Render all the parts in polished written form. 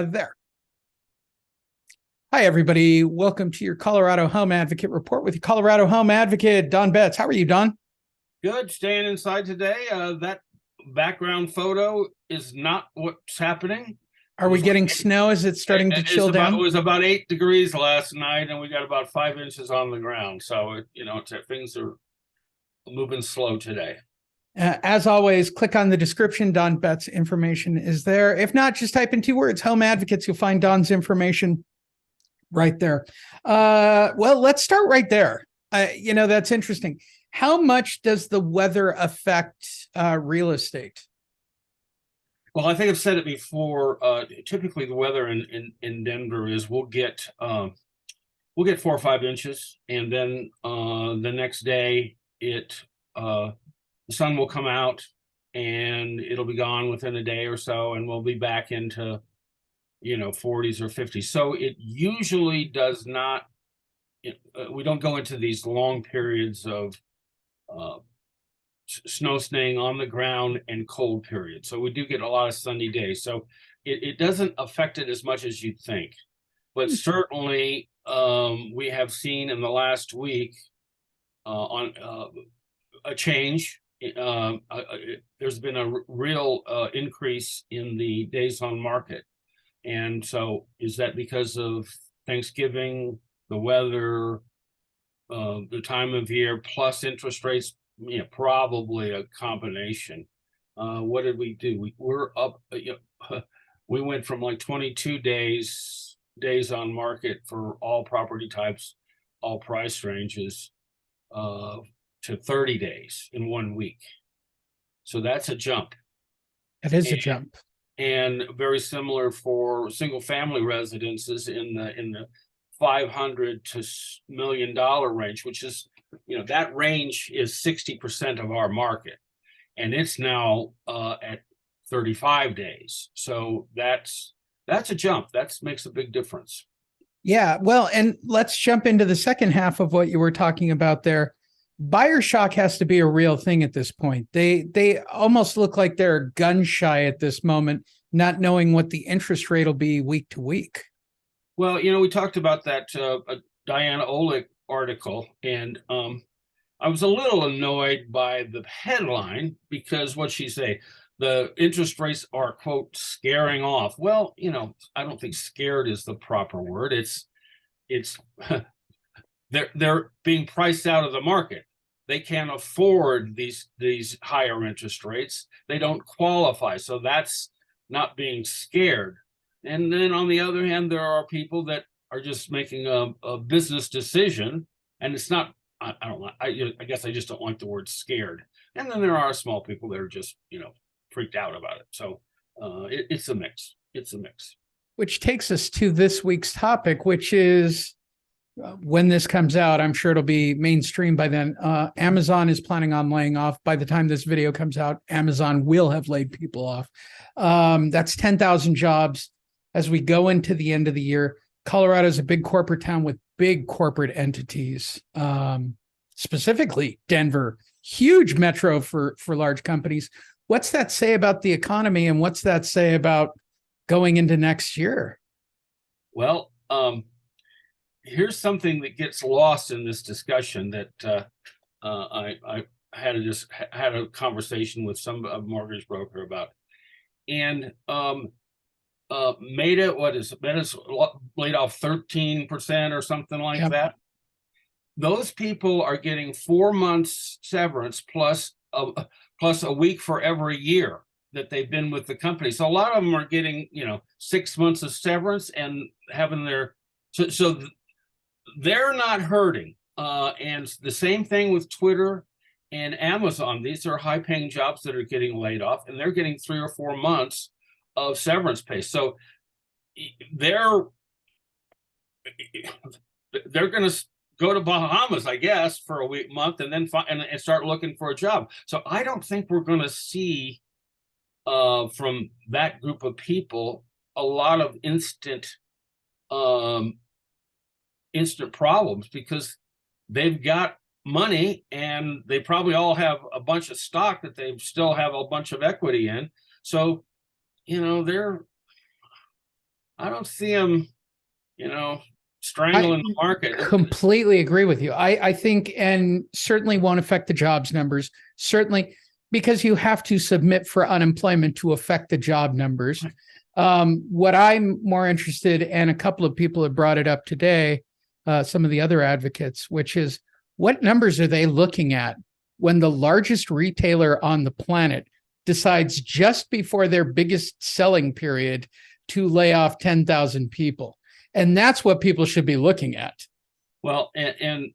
There. Hi, everybody. Welcome to your Colorado Home Advocate Report with your Colorado Home Advocate, Don Betts. How are you, Don? Good. Staying inside today. That background photo is not what's happening. Are we getting snow? Is it starting to chill down? It was about 8 degrees last night, and we got about 5 inches on the ground. So, things are moving slow today. As always, click on the description. Don Betts' information is there. If not, just type in 2 words, Home Advocates. You'll find Don's information right there. Well, let's start right there. That's interesting. How much does the weather affect real estate? Well, I think I've said it before. Typically, the weather in Denver is we'll get 4 or 5 inches, and then the next day the sun will come out and it'll be gone within a day or so, and we'll be back into 40s or 50s. So it usually does not. We don't go into these long periods of snow staying on the ground and cold periods. So we do get a lot of sunny days. So it doesn't affect it as much as you'd think. But certainly we have seen in the last week on a change. There's been a real increase in the days on market. And so is that because of Thanksgiving, the weather, the time of year, plus interest rates? Probably a combination. What did we do? We're up. We went from like 22 days on market for all property types, all price ranges, to 30 days in 1 week. So that's a jump. It is a jump. And very similar for single family residences in the $500 to $1 million range, which is, that range is 60% of our market, and it's now at 35 days. So that's a jump. That makes a big difference. Yeah, well, and let's jump into the second half of what you were talking about there. Buyer shock has to be a real thing at this point. They almost look like they're gun shy at this moment, not knowing what the interest rate will be week to week. Well, we talked about that Diana Olick article, and I was a little annoyed by the headline because what she say, the interest rates are, quote, scaring off. Well, I don't think scared is the proper word. It's they're being priced out of the market. They can't afford these higher interest rates. They don't qualify. So that's not being scared. And then on the other hand, there are people that are just making a business decision, and it's not. I don't. I guess I just don't like the word scared. And then there are small people that are just freaked out about it. So it's a mix. It's a mix. Which takes us to this week's topic, which is when this comes out. I'm sure it'll be mainstream by then. Amazon is planning on laying off. By the time this video comes out, Amazon will have laid people off. That's 10,000 jobs. As we go into the end of the year, Colorado is a big corporate town with big corporate entities, specifically Denver, huge metro for large companies. What's that say about the economy, and what's that say about going into next year? Well, here's something that gets lost in this discussion that I had a conversation with some mortgage broker about, and Meta's laid off 13% or something like that. Those people are getting 4 months severance plus a week for every year that they've been with the company. So a lot of them are getting 6 months of severance and having their so they're not hurting. And the same thing with Twitter and Amazon. These are high-paying jobs that are getting laid off, and they're getting 3 or 4 months of severance pay. So they're going to go to Bahamas, I guess, for a month, and then and start looking for a job. So I don't think we're going to see from that group of people a lot of instant problems, because they've got money and they probably all have a bunch of stock that they still have a bunch of equity in. So, they're I don't see them, you know, I strangling the market. completely agree with you. I think, and certainly won't affect the jobs numbers, certainly because you have to submit for unemployment to affect the job numbers. What I'm more interested, and a couple of people have brought it up today, some of the other advocates, which is what numbers are they looking at when the largest retailer on the planet decides just before their biggest selling period to lay off 10,000 people? And that's what people should be looking at. Well, and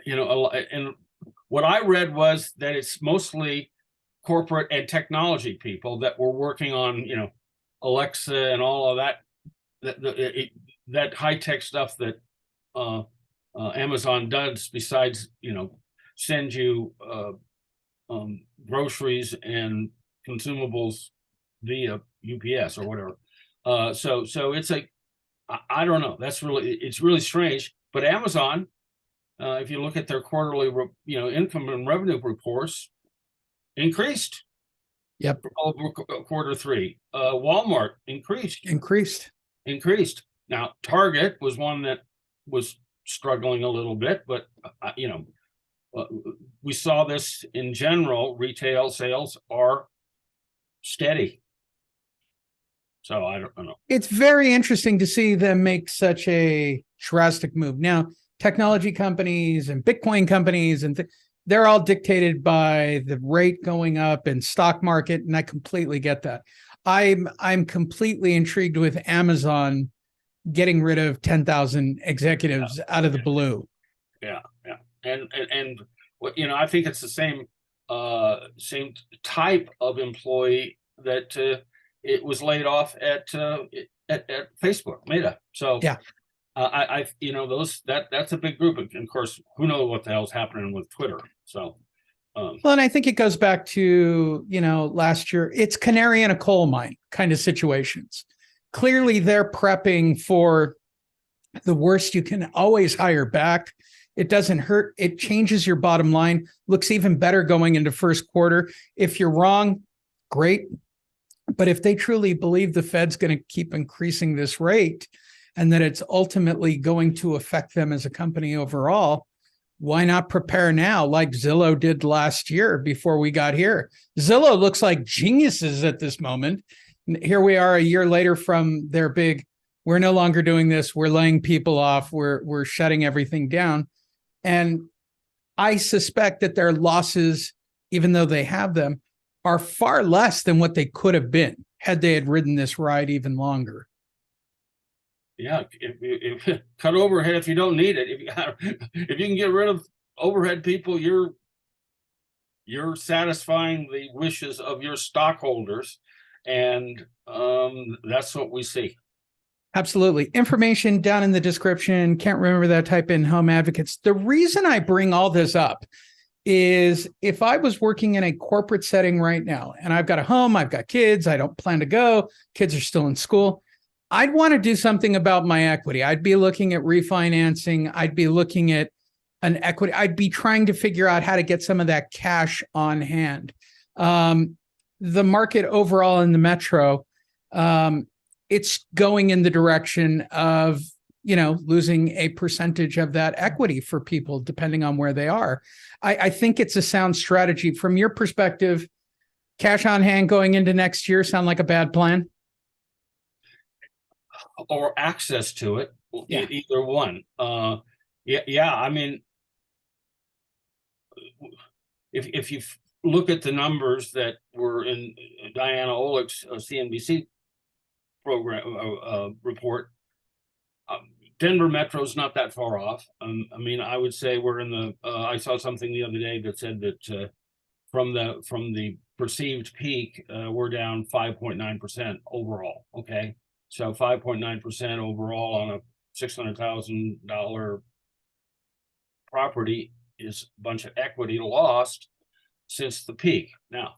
you know, and what I read was that it's mostly corporate and technology people that were working on, you know, Alexa and all of that high tech stuff that Amazon does. Besides, you know, send you groceries and consumables via UPS or whatever. So it's a, I don't know. It's really strange. But Amazon, if you look at their quarterly, income and revenue reports, increased. Yep. Over quarter three. Walmart increased. Now, Target was one that was struggling a little bit, but we saw this in general. Retail sales are steady. So I don't know. It's very interesting to see them make such a drastic move. Now, technology companies and Bitcoin companies and they're all dictated by the rate going up and stock market, and I completely get that. I'm completely intrigued with Amazon getting rid of 10,000 executives out of the blue. Yeah, and I think it's the same type of employee that it was laid off at Facebook, Meta. So yeah. That's a big group. And of course, who knows what the hell's happening with Twitter. So, well, and I think it goes back to, last year, it's canary in a coal mine kind of situations. Clearly they're prepping for the worst. You can always hire back. It doesn't hurt. It changes your bottom line. Looks even better going into first quarter. If you're wrong, great. But if they truly believe the Fed's going to keep increasing this rate and that it's ultimately going to affect them as a company overall, why not prepare now like Zillow did last year before we got here? Zillow looks like geniuses at this moment. Here we are a year later from their big, we're no longer doing this. We're laying people off. We're shutting everything down. And I suspect that their losses, even though they have them, are far less than what they could have been had they had ridden this ride even longer. Yeah, if cut overhead if you don't need it. If you can get rid of overhead people, you're satisfying the wishes of your stockholders, and that's what we see. Absolutely. Information down in the description. Can't remember that. Type in Home Advocates. The reason I bring all this up is if I was working in a corporate setting right now and I've got a home, I've got kids, I don't plan to go, kids are still in school, I'd want to do something about my equity. I'd be looking at refinancing. I'd be looking at an equity. I'd be trying to figure out how to get some of that cash on hand. The market overall in the metro, it's going in the direction of, losing a percentage of that equity for people, depending on where they are. I think it's a sound strategy. From your perspective, cash on hand going into next year sound like a bad plan? Or access to it, yeah. Either one. Yeah. I mean, if you look at the numbers that were in Diana Olick's CNBC program report, Denver Metro's not that far off. I mean, I would say we're in the. I saw something the other day that said that from the perceived peak, we're down 5.9% overall. Okay. So 5.9% overall on a $600,000 property is a bunch of equity lost since the peak. Now,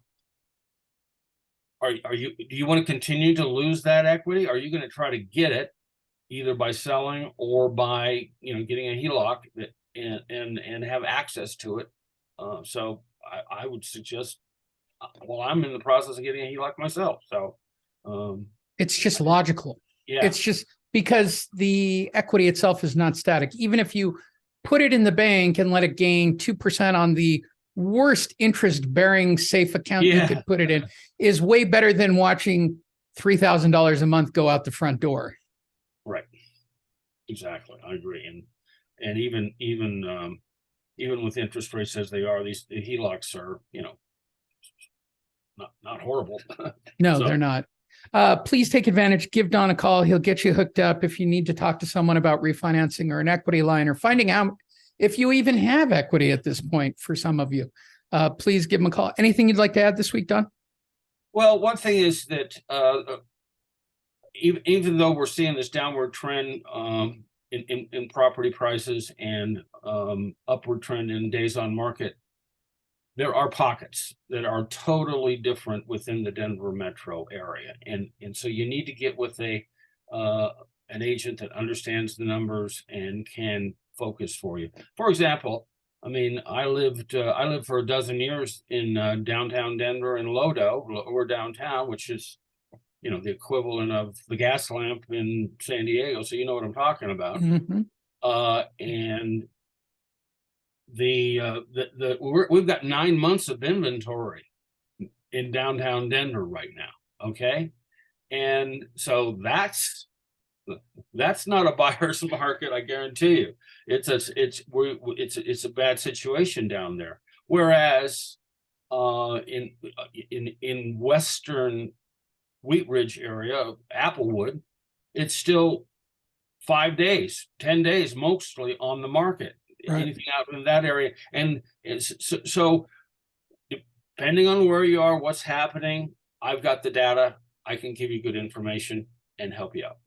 do you want to continue to lose that equity? Are you going to try to get it either by selling or by getting a HELOC and have access to it? So I would suggest. Well, I'm in the process of getting a HELOC myself, so. It's just logical. Yeah. It's just because the equity itself is not static. Even if you put it in the bank and let it gain 2% on the worst interest bearing safe account you could put it in, is way better than watching $3,000 a month go out the front door. Right. Exactly. I agree. And even with interest rates as they are, these HELOCs are, not horrible. No, they're not. Please take advantage. Give Don a call. He'll get you hooked up if you need to talk to someone about refinancing or an equity line or finding out if you even have equity at this point for some of you. Please give him a call. Anything you'd like to add this week, Don? Well, one thing is that even though we're seeing this downward trend in property prices and upward trend in days on market, there are pockets that are totally different within the Denver metro area. And so you need to get with an agent that understands the numbers and can focus for you. For example, I mean, I lived for a dozen years in downtown Denver in LoDo, or downtown, which is, the equivalent of the gas lamp in San Diego. So you know what I'm talking about. Mm-hmm. And we've got 9 months of inventory in downtown Denver right now. Okay. And so that's not a buyer's market. I guarantee you it's a bad situation down there. Whereas in Western Wheat Ridge area, Applewood, it's still 5 days, 10 days, mostly on the market. Right. Anything out in that area. And so depending on where you are, what's happening, I've got the data. I can give you good information and help you out.